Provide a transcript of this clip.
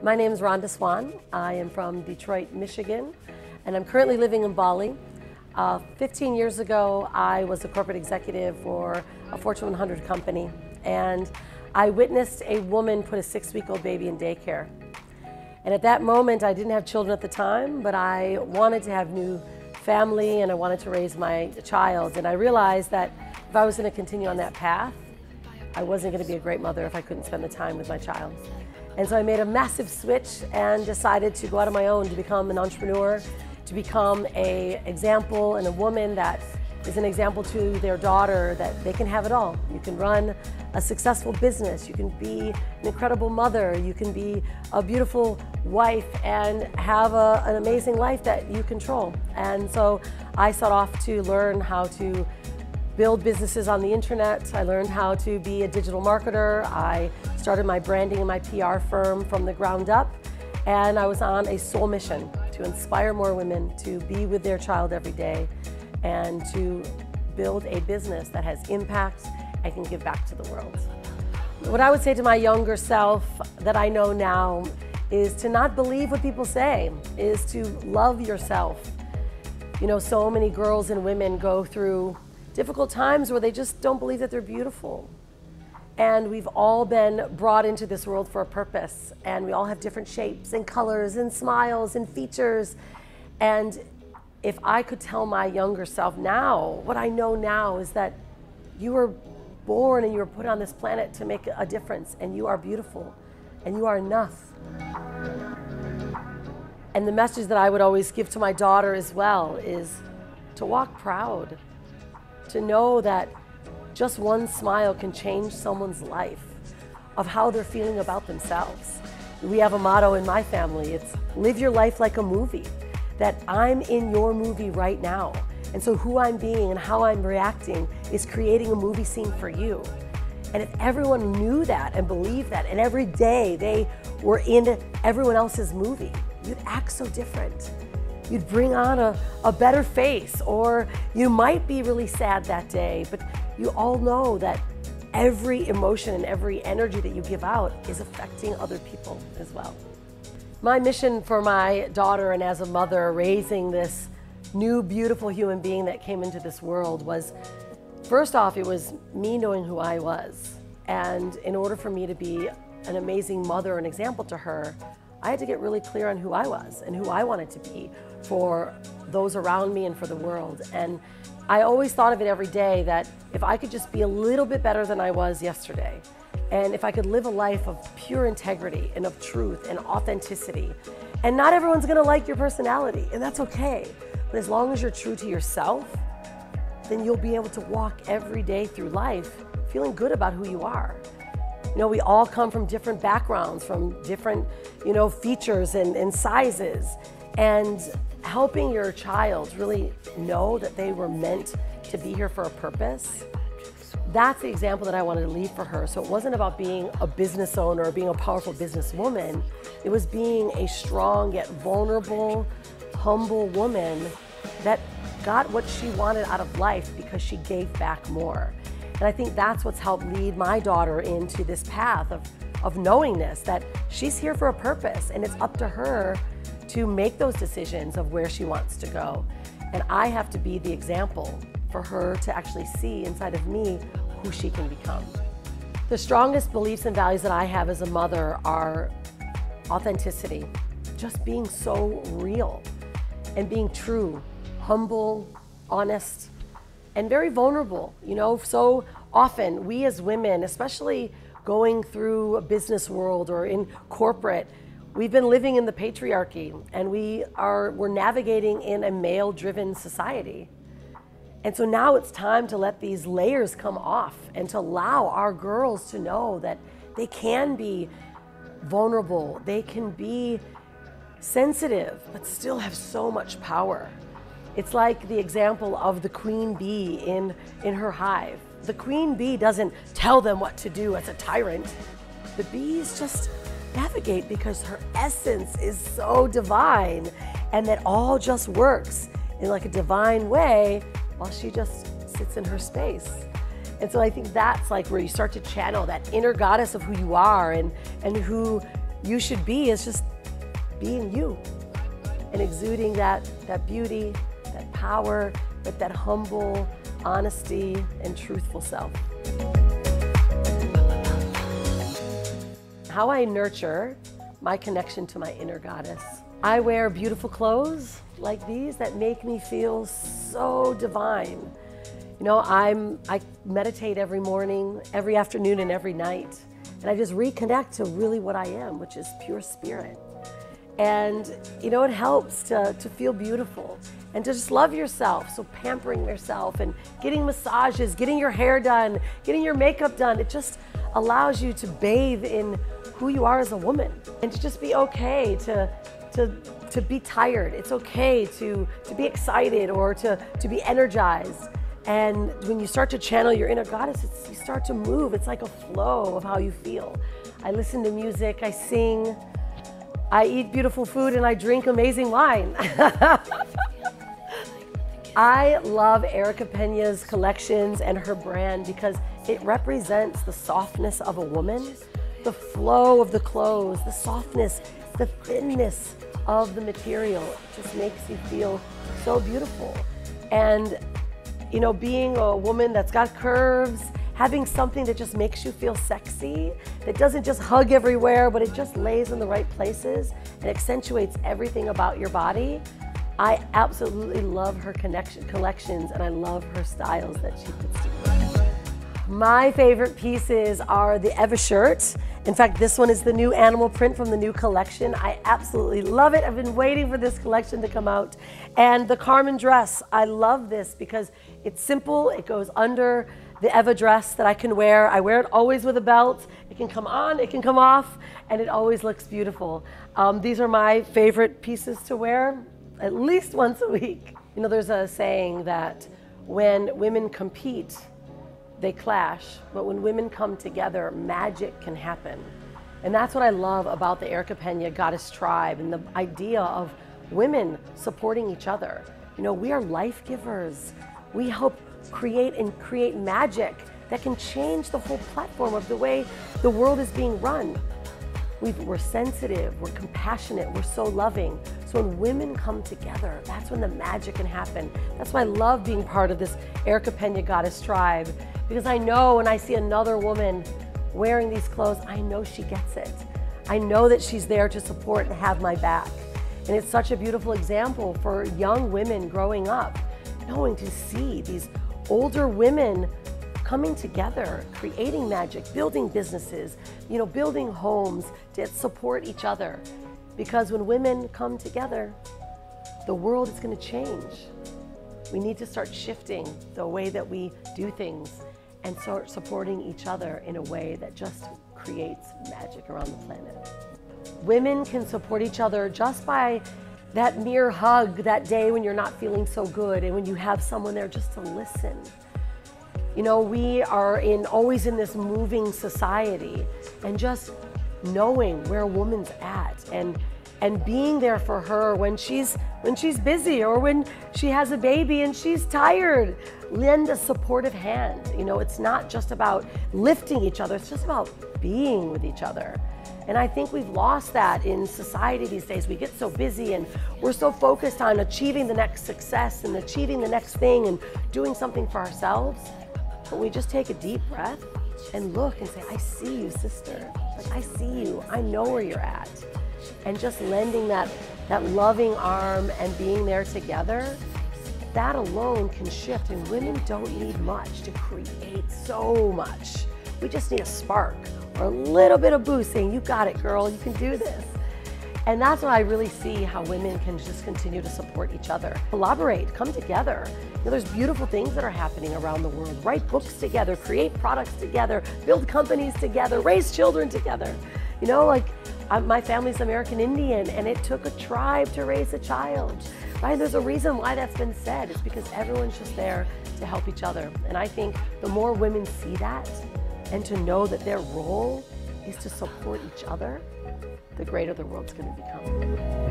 My name is Rhonda Swan. I am from Detroit, Michigan, and I'm currently living in Bali. 15 years ago, I was a corporate executive for a Fortune 100 company, and I witnessed a woman put a 6-week-old baby in daycare. And at that moment, I didn't have children at the time, but I wanted to have new family and I wanted to raise my child. And I realized that if I was going to continue on that path, I wasn't going to be a great mother if I couldn't spend the time with my child. And so I made a massive switch and decided to go out on my own to become an entrepreneur, to become an example and a woman that is an example to their daughter that they can have it all. You can run a successful business, you can be an incredible mother, you can be a beautiful wife and have an amazing life that you control. And so I set off to learn how to build businesses on the internet. I learned how to be a digital marketer. I started my branding and my PR firm from the ground up. And I was on a soul mission to inspire more women to be with their child every day and to build a business that has impact and can give back to the world. What I would say to my younger self that I know now is to not believe what people say, is to love yourself. You know, so many girls and women go through difficult times where they just don't believe that they're beautiful. And we've all been brought into this world for a purpose, and we all have different shapes and colors and smiles and features. And if I could tell my younger self now, what I know now is that you were born and you were put on this planet to make a difference, and you are beautiful and you are enough. And the message that I would always give to my daughter as well is to walk proud, to know that just one smile can change someone's life, of how they're feeling about themselves. We have a motto in my family, it's live your life like a movie, that I'm in your movie right now. And so who I'm being and how I'm reacting is creating a movie scene for you. And if everyone knew that and believed that, and every day they were in everyone else's movie, you'd act so different. You'd bring on a better face, or you might be really sad that day, but you all know that every emotion and every energy that you give out is affecting other people as well. My mission for my daughter and as a mother raising this new beautiful human being that came into this world was, first off, it was me knowing who I was. And in order for me to be an amazing mother and example to her, I had to get really clear on who I was and who I wanted to be for those around me and for the world. And I always thought of it every day that if I could just be a little bit better than I was yesterday, and if I could live a life of pure integrity and of truth and authenticity, and not everyone's gonna like your personality, and that's okay. But as long as you're true to yourself, then you'll be able to walk every day through life feeling good about who you are. You know, we all come from different backgrounds, from different, features and sizes. And helping your child really know that they were meant to be here for a purpose, that's the example that I wanted to leave for her. So it wasn't about being a business owner or being a powerful businesswoman. It was being a strong yet vulnerable, humble woman that got what she wanted out of life because she gave back more. And I think that's what's helped lead my daughter into this path of knowingness, that she's here for a purpose and it's up to her to make those decisions of where she wants to go. And I have to be the example for her to actually see inside of me who she can become. The strongest beliefs and values that I have as a mother are authenticity, just being so real and being true, humble, honest, and very vulnerable. So often we as women, especially going through a business world or in corporate, we've been living in the patriarchy, and we're navigating in a male-driven society. And so now it's time to let these layers come off and to allow our girls to know that they can be vulnerable, they can be sensitive, but still have so much power. It's like the example of the queen bee in her hive. The queen bee doesn't tell them what to do as a tyrant. The bees just navigate because her essence is so divine, and that all just works in like a divine way while she just sits in her space. And so I think that's like where you start to channel that inner goddess of who you are and who you should be is just being you and exuding that beauty, that power, that humble honesty and truthful self. How I nurture my connection to my inner goddess. I wear beautiful clothes like these that make me feel so divine. You know, I meditate every morning, every afternoon, and every night. And I just reconnect to really what I am, which is pure spirit. And, you know, it helps to feel beautiful and to just love yourself. So pampering yourself and getting massages, getting your hair done, getting your makeup done, it just allows you to bathe in who you are as a woman and to just be okay to be tired. It's okay to be excited or to be energized. And when you start to channel your inner goddess, you start to move. It's like a flow of how you feel. I listen to music, I sing, I eat beautiful food, and I drink amazing wine. I love Erika Peña's collections and her brand because it represents the softness of a woman, the flow of the clothes, the softness, the thinness of the material. It just makes you feel so beautiful. And you know, being a woman that's got curves, having something that just makes you feel sexy, that doesn't just hug everywhere, but it just lays in the right places and accentuates everything about your body. I absolutely love her collections, and I love her styles that she puts together. My favorite pieces are the Eva shirt. In fact, this one is the new animal print from the new collection. I absolutely love it. I've been waiting for this collection to come out. And the Carmen dress, I love this because it's simple. It goes under the Eva dress that I can wear. I wear it always with a belt. It can come on, it can come off, and it always looks beautiful. These are my favorite pieces to wear at least once a week. You know, there's a saying that when women compete, they clash, but when women come together, magic can happen. And that's what I love about the Erika Peña Goddess Tribe and the idea of women supporting each other. You know, we are life givers. We help create magic that can change the whole platform of the way the world is being run. We're sensitive, we're compassionate, we're so loving. So when women come together, that's when the magic can happen. That's why I love being part of this Erika Peña Goddess Tribe, because I know when I see another woman wearing these clothes, I know she gets it. I know that she's there to support and have my back. And it's such a beautiful example for young women growing up, knowing to see these older women coming together, creating magic, building businesses, you know, building homes to support each other. Because when women come together, the world is going to change. We need to start shifting the way that we do things and start supporting each other in a way that just creates magic around the planet. Women can support each other just by that mere hug that day when you're not feeling so good and when you have someone there just to listen. You know, we are always in this moving society, and just knowing where a woman's at and being there for her when she's busy or when she has a baby and she's tired. Lend a supportive hand. You know, it's not just about lifting each other, it's just about being with each other. And I think we've lost that in society these days. We get so busy and we're so focused on achieving the next success and achieving the next thing and doing something for ourselves. But we just take a deep breath and look and say, I see you, sister. Like, I see you. I know where you're at. And just lending that loving arm and being there together, that alone can shift. And women don't need much to create so much. We just need a spark or a little bit of boost saying, you got it, girl, you can do this. And that's what I really see, how women can just continue to support each other. Collaborate, come together. You know, there's beautiful things that are happening around the world. Write books together, create products together, build companies together, raise children together. You know, like my family's American Indian, and it took a tribe to raise a child, right? There's a reason why that's been said. It's because everyone's just there to help each other. And I think the more women see that and to know that their role is to support each other, the greater the world's going to become.